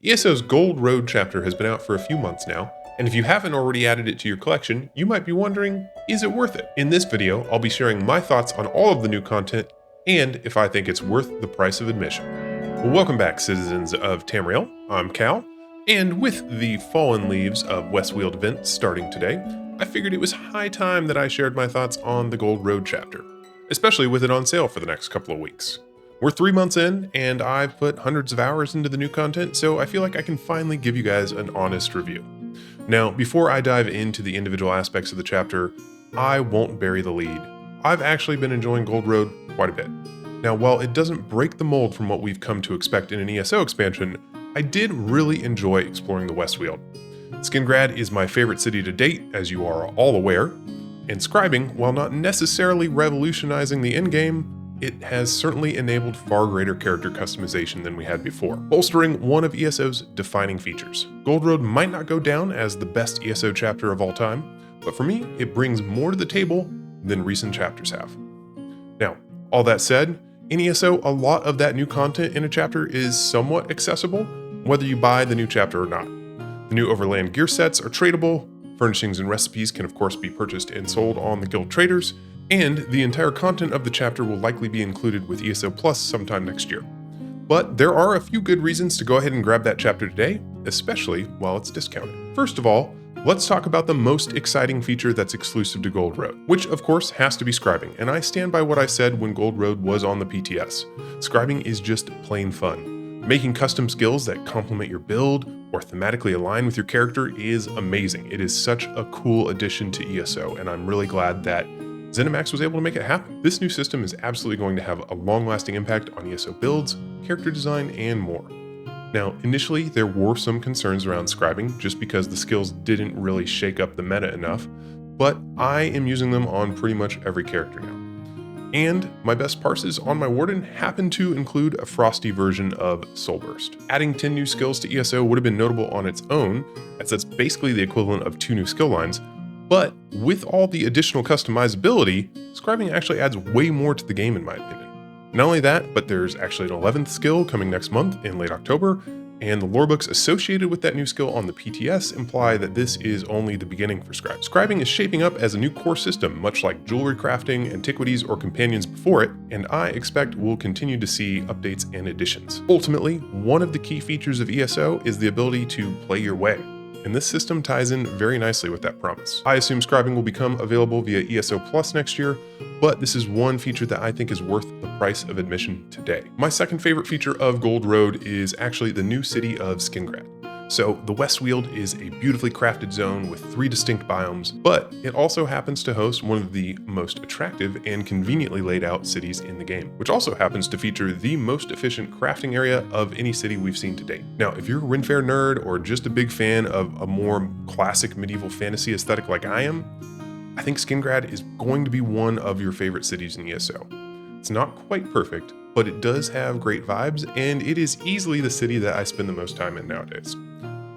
ESO's Gold Road chapter has been out for a few months now, and if you haven't already added it to your collection, you might be wondering, is it worth it? In this video, I'll be sharing my thoughts on all of the new content, and if I think it's worth the price of admission. Well, welcome back, citizens of Tamriel. I'm Cal, and with the Fallen Leaves of West Weald event starting today, I figured it was high time that I shared my thoughts on the Gold Road chapter, especially with it on sale for the next couple of weeks. We're 3 months in, and I've put hundreds of hours into the new content, so I feel like I can finally give you guys an honest review. Now, before I dive into the individual aspects of the chapter, I won't bury the lead. I've actually been enjoying Gold Road quite a bit. Now, while it doesn't break the mold from what we've come to expect in an ESO expansion, I did really enjoy exploring the West Weald. Skingrad is my favorite city to date, as you are all aware, and Scribing, while not necessarily revolutionizing the endgame, it has certainly enabled far greater character customization than we had before, bolstering one of ESO's defining features. Gold Road might not go down as the best ESO chapter of all time, but for me, it brings more to the table than recent chapters have. Now, all that said, in ESO, a lot of that new content in a chapter is somewhat accessible, whether you buy the new chapter or not. The new overland gear sets are tradable, furnishings and recipes can of course be purchased and sold on the guild traders, and the entire content of the chapter will likely be included with ESO Plus sometime next year. But there are a few good reasons to go ahead and grab that chapter today, especially while it's discounted. First of all, let's talk about the most exciting feature that's exclusive to Gold Road, which of course has to be Scribing, and I stand by what I said when Gold Road was on the PTS. Scribing is just plain fun. Making custom skills that complement your build or thematically align with your character is amazing. It is such a cool addition to ESO, and I'm really glad that ZeniMax was able to make it happen. This new system is absolutely going to have a long-lasting impact on ESO builds, character design, and more. Now, initially, there were some concerns around Scribing just because the skills didn't really shake up the meta enough, but I am using them on pretty much every character now. And my best parses on my Warden happen to include a frosty version of Soulburst. Adding 10 new skills to ESO would have been notable on its own, as that's basically the equivalent of 2 new skill lines, but with all the additional customizability, Scribing actually adds way more to the game in my opinion. Not only that, but there's actually an 11th skill coming next month in late October, and the lorebooks associated with that new skill on the PTS imply that this is only the beginning for Scribing. Scribing is shaping up as a new core system, much like jewelry crafting, antiquities, or companions before it, and I expect we'll continue to see updates and additions. Ultimately, one of the key features of ESO is the ability to play your way, and this system ties in very nicely with that promise. I assume Scribing will become available via ESO Plus next year, but this is one feature that I think is worth the price of admission today. My second favorite feature of Gold Road is actually the new city of Skingrad. So the West Weald is a beautifully crafted zone with 3 distinct biomes, but it also happens to host one of the most attractive and conveniently laid out cities in the game, which also happens to feature the most efficient crafting area of any city we've seen to date. Now, if you're a Ren Fair nerd or just a big fan of a more classic medieval fantasy aesthetic like I am, I think Skingrad is going to be one of your favorite cities in ESO. It's not quite perfect, but it does have great vibes, and it is easily the city that I spend the most time in nowadays.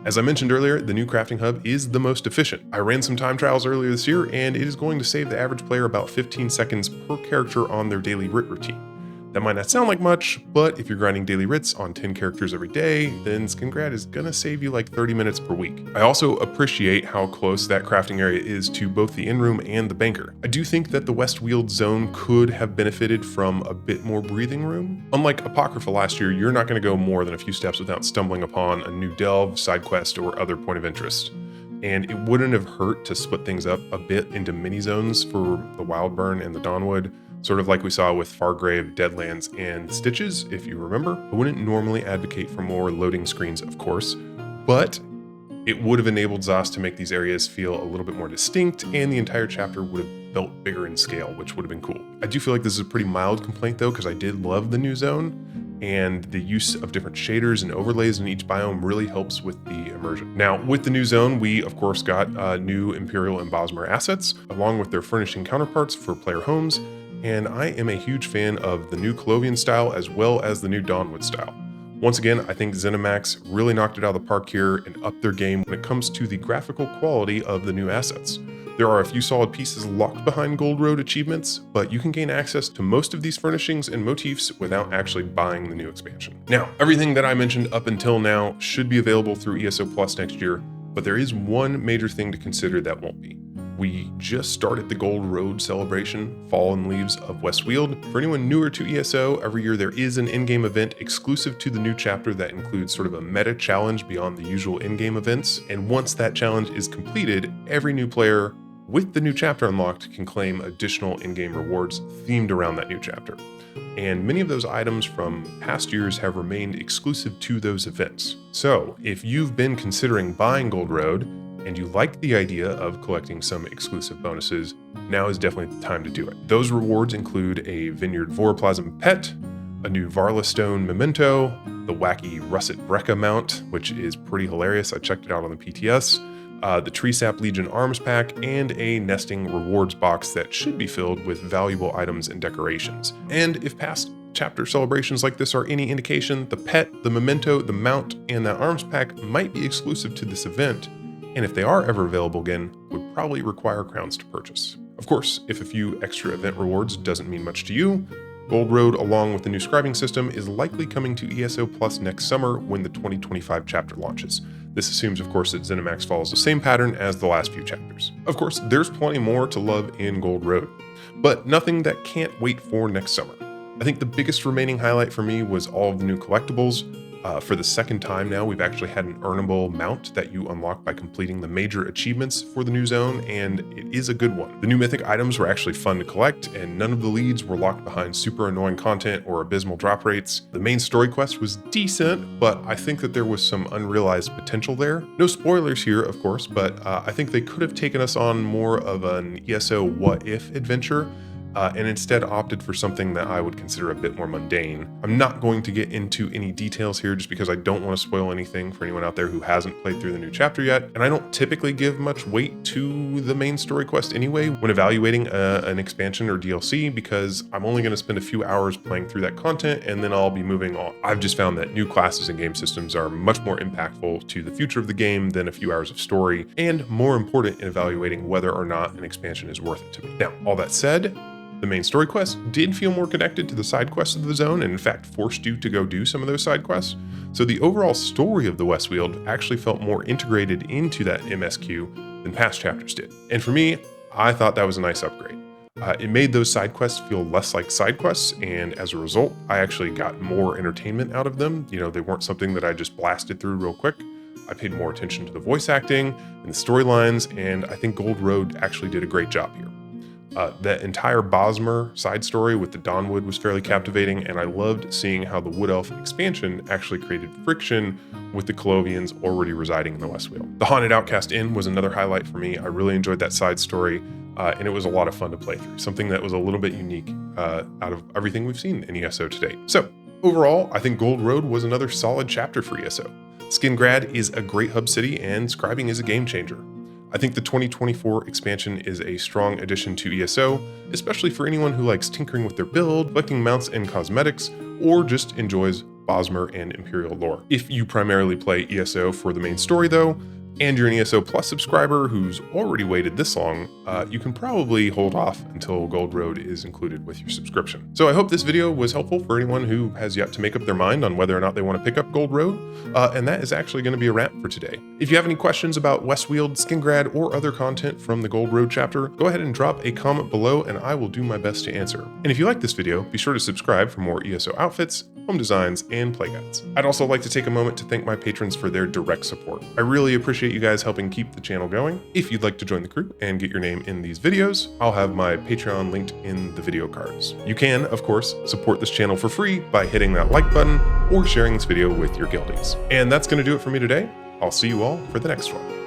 As I mentioned earlier, the new crafting hub is the most efficient. I ran some time trials earlier this year, and it is going to save the average player about 15 seconds per character on their daily writ routine. That might not sound like much, but if you're grinding daily writs on 10 characters every day, then Skingrad is gonna save you like 30 minutes per week. I also appreciate how close that crafting area is to both the in-room and the banker. I do think that the West Weald zone could have benefited from a bit more breathing room. Unlike Apocrypha last year, you're not gonna go more than a few steps without stumbling upon a new delve, side quest, or other point of interest. And it wouldn't have hurt to split things up a bit into mini zones for the Wildburn and the Dawnwood, sort of like we saw with Fargrave, Deadlands, and Stitches, if you remember. I wouldn't normally advocate for more loading screens, of course, but it would have enabled ZOS to make these areas feel a little bit more distinct, and the entire chapter would have felt bigger in scale, which would have been cool. I do feel like this is a pretty mild complaint though, because I did love the new zone, and the use of different shaders and overlays in each biome really helps with the immersion. Now, with the new zone, we of course got new Imperial and Bosmer assets, along with their furnishing counterparts for player homes, and I am a huge fan of the new Colovian style as well as the new Dawnwood style. Once again, I think ZeniMax really knocked it out of the park here and upped their game when it comes to the graphical quality of the new assets. There are a few solid pieces locked behind Gold Road achievements, but you can gain access to most of these furnishings and motifs without actually buying the new expansion. Now, everything that I mentioned up until now should be available through ESO Plus next year, but there is one major thing to consider that won't be. We just started the Gold Road celebration, Fallen Leaves of West Weald. For anyone newer to ESO, every year there is an in-game event exclusive to the new chapter that includes sort of a meta challenge beyond the usual in-game events. And once that challenge is completed, every new player with the new chapter unlocked can claim additional in-game rewards themed around that new chapter. And many of those items from past years have remained exclusive to those events. So if you've been considering buying Gold Road, and you like the idea of collecting some exclusive bonuses, now is definitely the time to do it. Those rewards include a Vineyard Voroplasm pet, a new Varla Stone memento, the wacky Russet Brecca mount, which is pretty hilarious. I checked it out on the PTS, the Tree Sap Legion arms pack, and a nesting rewards box that should be filled with valuable items and decorations. And if past chapter celebrations like this are any indication, the pet, the memento, the mount, and that arms pack might be exclusive to this event, and if they are ever available again, would probably require crowns to purchase. Of course, if a few extra event rewards doesn't mean much to you, Gold Road, along with the new scribing system, is likely coming to ESO Plus next summer when the 2025 chapter launches. This assumes, of course, that ZeniMax follows the same pattern as the last few chapters. Of course, there's plenty more to love in Gold Road, but nothing that can't wait for next summer. I think the biggest remaining highlight for me was all of the new collectibles. For the second time now, we've actually had an earnable mount that you unlock by completing the major achievements for the new zone, and it is a good one. The new mythic items were actually fun to collect, and none of the leads were locked behind super annoying content or abysmal drop rates. The main story quest was decent, but I think that there was some unrealized potential there. No spoilers here, of course, but I think they could have taken us on more of an ESO what-if adventure, and instead opted for something that I would consider a bit more mundane. I'm not going to get into any details here just because I don't want to spoil anything for anyone out there who hasn't played through the new chapter yet, and I don't typically give much weight to the main story quest anyway when evaluating an expansion or DLC, because I'm only going to spend a few hours playing through that content and then I'll be moving on. I've just found that new classes and game systems are much more impactful to the future of the game than a few hours of story, and more important in evaluating whether or not an expansion is worth it to me. Now, all that said, the main story quest did feel more connected to the side quests of the zone, and in fact forced you to go do some of those side quests. So the overall story of the West Weald actually felt more integrated into that MSQ than past chapters did. And for me, I thought that was a nice upgrade. It made those side quests feel less like side quests, and as a result, I actually got more entertainment out of them. You know, they weren't something that I just blasted through real quick. I paid more attention to the voice acting and the storylines, and I think Gold Road actually did a great job here. That entire Bosmer side story with the Dawnwood was fairly captivating, and I loved seeing how the Wood Elf expansion actually created friction with the Colovians already residing in the West Weald. The Haunted Outcast Inn was another highlight for me. I really enjoyed that side story, and it was a lot of fun to play through, something that was a little bit unique out of everything we've seen in ESO to date. So overall, I think Gold Road was another solid chapter for ESO. Skingrad is a great hub city, and Scribing is a game changer. I think the 2024 expansion is a strong addition to ESO, especially for anyone who likes tinkering with their build, collecting mounts and cosmetics, or just enjoys Bosmer and Imperial lore. If you primarily play ESO for the main story though, and you're an ESO Plus subscriber who's already waited this long, you can probably hold off until Gold Road is included with your subscription. So I hope this video was helpful for anyone who has yet to make up their mind on whether or not they want to pick up Gold Road, and that is actually going to be a wrap for today. If you have any questions about West Weald, Skingrad, or other content from the Gold Road chapter, go ahead and drop a comment below and I will do my best to answer. And if you like this video, be sure to subscribe for more ESO outfits, home designs, and play guides. I'd also like to take a moment to thank my patrons for their direct support. I really appreciate you guys helping keep the channel going. If you'd like to join the crew and get your name in these videos, I'll have my Patreon linked in the video cards. You can, of course, support this channel for free by hitting that like button or sharing this video with your guildies. And that's going to do it for me today. I'll see you all for the next one.